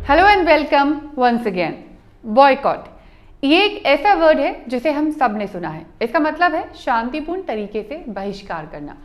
Hello and welcome once again. Boycott ये एक ऐसा वर्ड है जिसे हम सब ने सुना है। इसका मतलब है शांतिपूर्ण तरीके से बहिष्कार करना।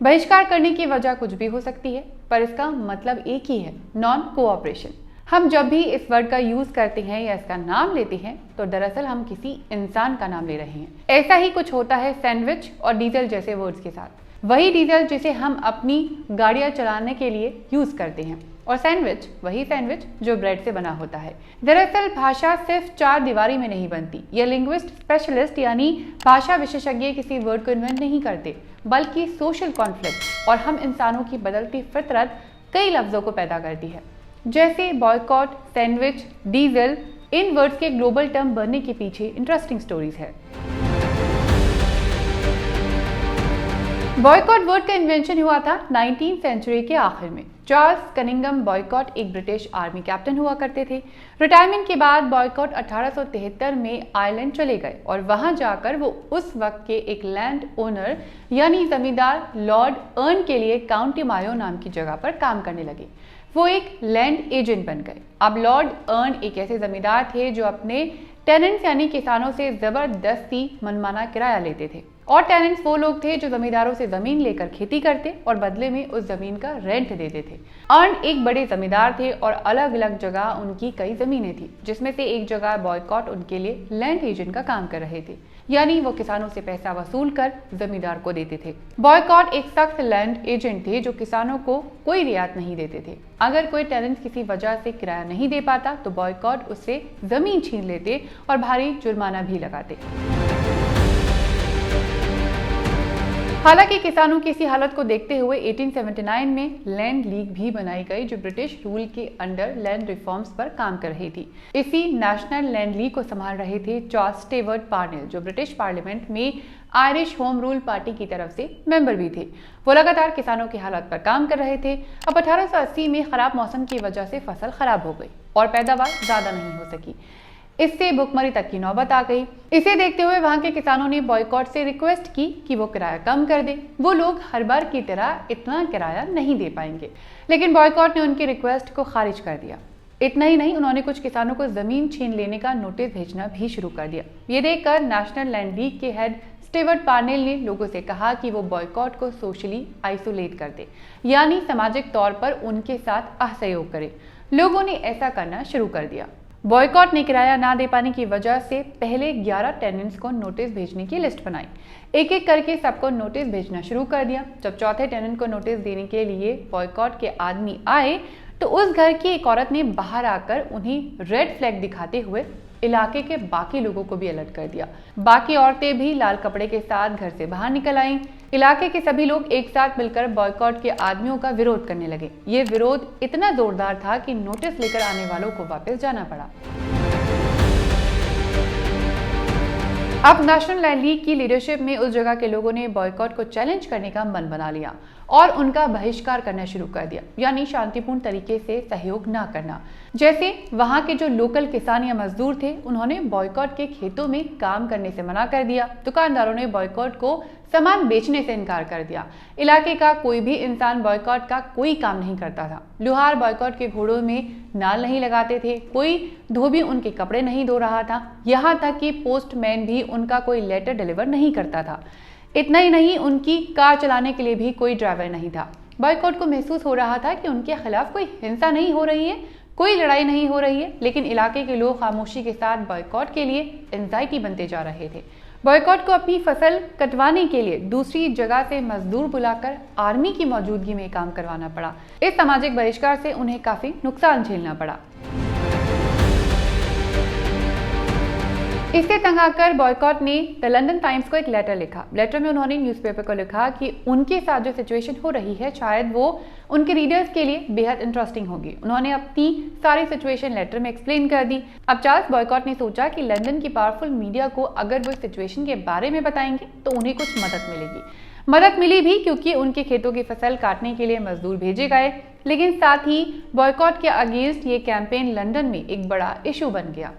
बहिष्कार करने की वजह कुछ भी हो सकती है, पर इसका मतलब एक ही है, नॉन कोऑपरेशन। हम जब भी इस वर्ड का यूज करते हैं या इसका नाम लेते हैं तो दरअसल हम किसी इंसान का नाम ले रहे हैं। ऐसा ही कुछ होता है सैंडविच और डीजल जैसे वर्ड्स के साथ। वही डीजल जिसे हम अपनी गाड़ियां चलाने के लिए यूज करते हैं, और सैंडविच वही सैंडविच जो ब्रेड से बना होता है। दरअसल भाषा सिर्फ चार दीवारी में नहीं बनती। ये लिंग्विस्ट स्पेशलिस्ट यानी भाषा विशेषज्ञ किसी वर्ड को इन्वेंट नहीं करते, बल्कि सोशल कॉन्फ्लिक्ट और हम इंसानों की बदलती फितरत कई लफ्जों को पैदा करती है। जैसे बॉयकॉट, सैंडविच, डीजल, इन वर्ड्स के ग्लोबल टर्म बनने के पीछे इंटरेस्टिंग स्टोरीज है। बॉयकॉट वर्ड का इन्वेंशन हुआ था 19th सेंचुरी के आखिर में। चार्ल्स कनिंघम बॉयकॉट एक ब्रिटिश आर्मी कैप्टन हुआ करते थे। रिटायरमेंट के बाद बॉयकॉट 1873 में आयरलैंड चले गए और वहां जाकर वो उस वक्त के एक लैंड ओनर यानी जमींदार लॉर्ड अर्न के लिए काउंटी मायो नाम की जगह पर काम करने लगे। वो एक लैंड एजेंट बन गए। अब लॉर्ड अर्न एक ऐसे जमींदार थे जो अपने टेनेंट्स यानी किसानों से जबरदस्ती मनमाना किराया लेते थे, और टेनेंट्स वो लोग थे जो जमींदारों से जमीन लेकर खेती करते और बदले में उस जमीन का रेंट देते थे। अर्न एक बड़े जमींदार थे और अलग अलग जगह उनकी कई जमीनें थी, जिसमें से एक जगह बॉयकॉट उनके लिए लैंड एजेंट का काम कर रहे थे, यानी वो किसानों से पैसा वसूल कर जमींदार को देते थे। बॉयकॉट एक सख्त लैंड एजेंट थे जो किसानों को कोई रियायत नहीं देते थे। अगर कोई टेनेंट किसी वजह से किराया नहीं दे पाता तो बॉयकॉट उससे जमीन छीन लेते और भारी जुर्माना भी लगाते। हालांकि किसानों की इसी हालत को देखते हुए 1879 में लैंड लीग भी बनाई गई, जो ब्रिटिश रूल के अंडर लैंड रिफॉर्म्स पर काम कर रही थी। इसी नेशनल लैंड लीग को संभाल रहे थे चार्ल्स स्टेवर्ट पार्नेल, जो ब्रिटिश पार्लियामेंट में आयरिश होम रूल पार्टी की तरफ से मेंबर भी थे। वो लगातार किसानों की हालत पर काम कर रहे थे। अब 1880 में खराब मौसम की वजह से फसल खराब हो गई और पैदावार ज्यादा नहीं हो सकी। इससे भुखमरी तक की नौबत आ गई। इसे देखते हुए वहां के किसानों ने बॉयकॉट से रिक्वेस्ट की कि वो किराया कम कर दे। वो लोग हर बार की तरह इतना किराया नहीं दे पाएंगे, लेकिन बॉयकॉट ने उनकी रिक्वेस्ट को खारिज कर दिया। इतना ही नहीं, उन्होंने कुछ किसानों को जमीन छीन लेने का नोटिस भेजना भी शुरू कर दिया। ये देखकर नेशनल लैंड लीग के हेड स्टेवर्ट पार्नेल ने लोगों से कहा कि वो बॉयकॉट को सोशली आइसोलेट कर दे, यानी सामाजिक तौर पर उनके साथ असहयोग करे। लोगों ने ऐसा करना शुरू कर दिया। बॉयकॉट ने किराया ना दे पाने की वजह से पहले 11 टेनेंट्स को नोटिस भेजने की लिस्ट बनाई। एक एक करके सबको नोटिस भेजना शुरू कर दिया। जब चौथे टेनेंट को नोटिस देने के लिए बॉयकॉट के आदमी आए तो उस घर की एक औरत ने बाहर आकर उन्हें रेड फ्लैग दिखाते हुए इलाके के बाकी लोगों को भी अलर्ट कर दिया। बाकी औरतें भी लाल कपड़े के साथ घर से बाहर निकल आईं। इलाके के सभी लोग एक साथ मिलकर बॉयकॉट के आदमियों का विरोध करने लगे। ये विरोध इतना जोरदार था कि नोटिस लेकर आने वालों को वापस जाना पड़ा। अब नेशनल लैंड लीग की लीडरशिप में उस जगह के लोगों ने बॉयकॉट को चैलेंज करने का मन बना लिया और उनका बहिष्कार करना शुरू कर दिया, यानी शांतिपूर्ण तरीके से सहयोग ना करना। जैसे वहां के जो लोकल किसान या मजदूर थे, उन्होंने बॉयकॉट के खेतों में काम करने से मना कर दिया। दुकानदारों ने बॉयकॉट को सामान बेचने से इनकार कर दिया। इलाके का कोई भी इंसान बॉयकॉट का कोई काम नहीं करता था। लुहार बॉयकॉट के घोड़ों में नाल नहीं लगाते थे, कोई धोबी उनके कपड़े नहीं धो रहा था, यहाँ तक कि पोस्टमैन भी उनका कोई लेटर डिलीवर नहीं करता था। इतना ही नहीं, उनकी कार चलाने के लिए भी कोई ड्राइवर नहीं था। बॉयकॉट को महसूस हो रहा था कि उनके खिलाफ कोई हिंसा नहीं हो रही है, कोई लड़ाई नहीं हो रही है, लेकिन इलाके के लोग खामोशी के साथ बॉयकॉट के लिए एंजाइटी बनते जा रहे थे। बॉयकॉट को अपनी फसल कटवाने के लिए दूसरी जगह से मजदूर बुलाकर आर्मी की मौजूदगी में काम करवाना पड़ा। इस सामाजिक बहिष्कार से उन्हें काफी नुकसान झेलना पड़ा। इससे तंग आकर बॉयकॉट ने द लंदन टाइम्स को एक लेटर लिखा। लेटर में उन्होंने न्यूज़पेपर को लिखा कि उनके साथ जो सिचुएशन हो रही है शायद वो उनके रीडर्स के लिए बेहद इंटरेस्टिंग होगी। उन्होंने अपनी सारी सिचुएशन लेटर में एक्सप्लेन कर दी। अब चार्ल्स बॉयकॉट ने सोचा कि लंदन की पावरफुल मीडिया को अगर वो सिचुएशन के बारे में बताएंगे तो उन्हें कुछ मदद मिलेगी। मदद मिली भी, क्योंकि उनके खेतों की फसल काटने के लिए मजदूर भेजे गए। लेकिन साथ ही बॉयकॉट के अगेंस्ट ये कैंपेन लंदन में एक बड़ा इशू बन गया।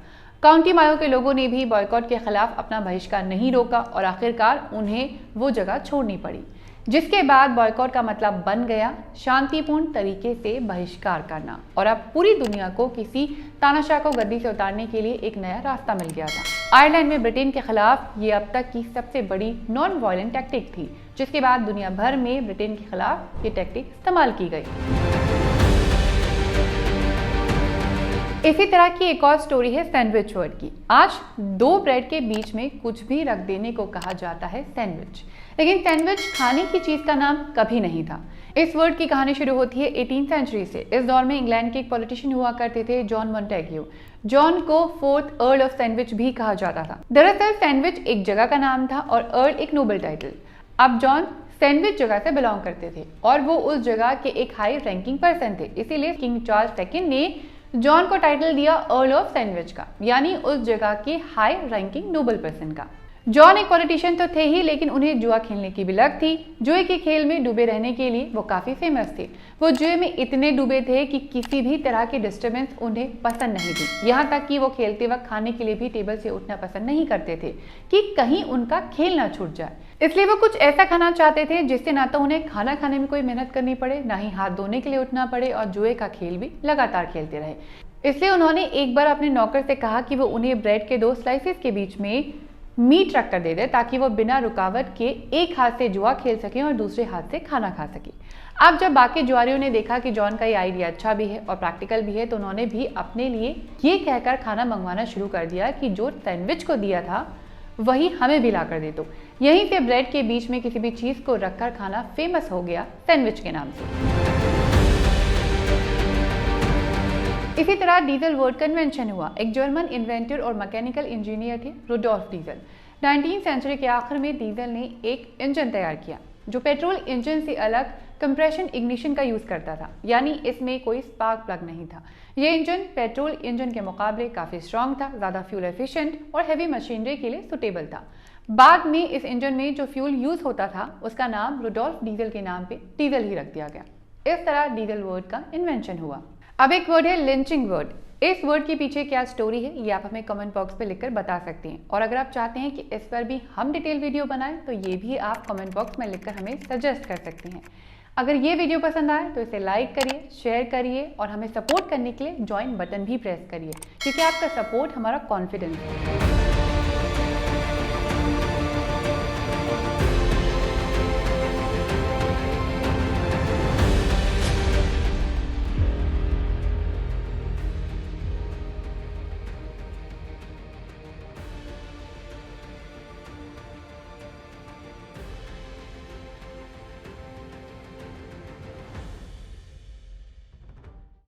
काउंटी मायो के लोगों ने भी बॉयकॉट के खिलाफ अपना बहिष्कार नहीं रोका और आखिरकार उन्हें वो जगह छोड़नी पड़ी। जिसके बाद बॉयकॉट का मतलब बन गया शांतिपूर्ण तरीके से बहिष्कार करना, और अब पूरी दुनिया को किसी तानाशाह को गद्दी से उतारने के लिए एक नया रास्ता मिल गया था। आयरलैंड में ब्रिटेन के खिलाफ ये अब तक की सबसे बड़ी नॉन वायलेंट टैक्टिक थी, जिसके बाद दुनिया भर में ब्रिटेन के खिलाफ ये टैक्टिक इस्तेमाल की गई। इसी तरह की एक और स्टोरी है सैंडविच वर्ड की। आज दो ब्रेड के बीच में कुछ भी रख देने को कहा जाता है सैंडविच, लेकिन सैंडविच खाने की चीज का नाम कभी नहीं था। इस वर्ड की कहानी शुरू होती है 18वीं सेंचुरी से। इस दौर में इंग्लैंड के एक पॉलिटिशियन हुआ करते थे, जॉन मॉन्टेग्यू। जॉन को 4th अर्ल ऑफ सैंडविच भी कहा जाता था। दरअसल सैंडविच एक जगह का नाम था और अर्ल एक नोबल टाइटल। अब जॉन सैंडविच जगह से बिलोंग करते थे और वो उस जगह के एक हाई रैंकिंग पर्सन थे, इसीलिए किंग चार्ल्स सेकंड ने जॉन को टाइटल दिया अर्ल ऑफ सैंडविच का, यानी उस जगह के हाई रैंकिंग नोबल पर्सन का। जॉन एक पॉलिटिशियन तो थे ही, लेकिन उन्हें जुआ खेलने की भी लत थी। जुए के खेल में डूबे रहने के लिए वो काफी फेमस थे। वो जुए में इतने डूबे थे कि किसी भी तरह की डिस्टर्बेंस उन्हें पसंद नहीं थी। यहाँ तक कि वो खेलते वक्त खाने के लिए भी टेबल से उठना पसंद नहीं करते थे कि कहीं उनका खेल ना छूट जाए। इसलिए वो कुछ ऐसा खाना चाहते थे जिससे ना तो उन्हें खाना खाने में कोई मेहनत करनी पड़े, ना ही हाथ धोने के लिए उठना पड़े, और जुए का खेल भी लगातार खेलते रहे। इसलिए उन्होंने एक बार अपने नौकर से कहा कि वो उन्हें ब्रेड के 2 स्लाइसेस के बीच में मीट रख कर दे दे, ताकि वो बिना रुकावट के एक हाथ से जुआ खेल सकें और दूसरे हाथ से खाना खा सकें। अब जब बाकी जुआरियों ने देखा कि जॉन का ये आइडिया अच्छा भी है और प्रैक्टिकल भी है, तो उन्होंने भी अपने लिए ये कहकर खाना मंगवाना शुरू कर दिया कि जो सैंडविच को दिया था वही हमें भी ला कर दे दो। यहीं से ब्रेड के बीच में किसी भी चीज को रखकर खाना फेमस हो गया सैंडविच के नाम से। इसी तरह डीजल वर्ड कन्वेंशन हुआ। एक जर्मन इन्वेंटर और मैकेनिकल इंजीनियर थे रुडोल्फ डीजल। 19वीं सेंचुरी के आखिर में डीजल ने एक इंजन तैयार किया जो पेट्रोल इंजन से अलग कंप्रेशन इग्निशन का यूज करता था, यानी इसमें कोई स्पार्क प्लग नहीं था। यह इंजन पेट्रोल इंजन के मुकाबले काफी स्ट्रॉन्ग था, ज्यादा फ्यूल एफिशिएंट और हैवी मशीनरी के लिए सुटेबल था। बाद में इस इंजन में जो फ्यूल यूज होता था उसका नाम रुडोल्फ डीजल के नाम पे डीजल ही रख दिया गया। इस तरह डीजल वर्ड का इन्वेंशन हुआ। अब एक वर्ड है लिंचिंग वर्ड। इस वर्ड के पीछे क्या स्टोरी है ये आप हमें कमेंट बॉक्स पे लिखकर बता सकते हैं, और अगर आप चाहते हैं कि इस पर भी हम डिटेल वीडियो बनाएं तो ये भी आप कमेंट बॉक्स में लिखकर हमें सजेस्ट कर सकते हैं। अगर ये वीडियो पसंद आए तो इसे लाइक करिए, शेयर करिए और हमें सपोर्ट करने के लिए ज्वाइन बटन भी प्रेस करिए, क्योंकि आपका सपोर्ट हमारा कॉन्फिडेंस है।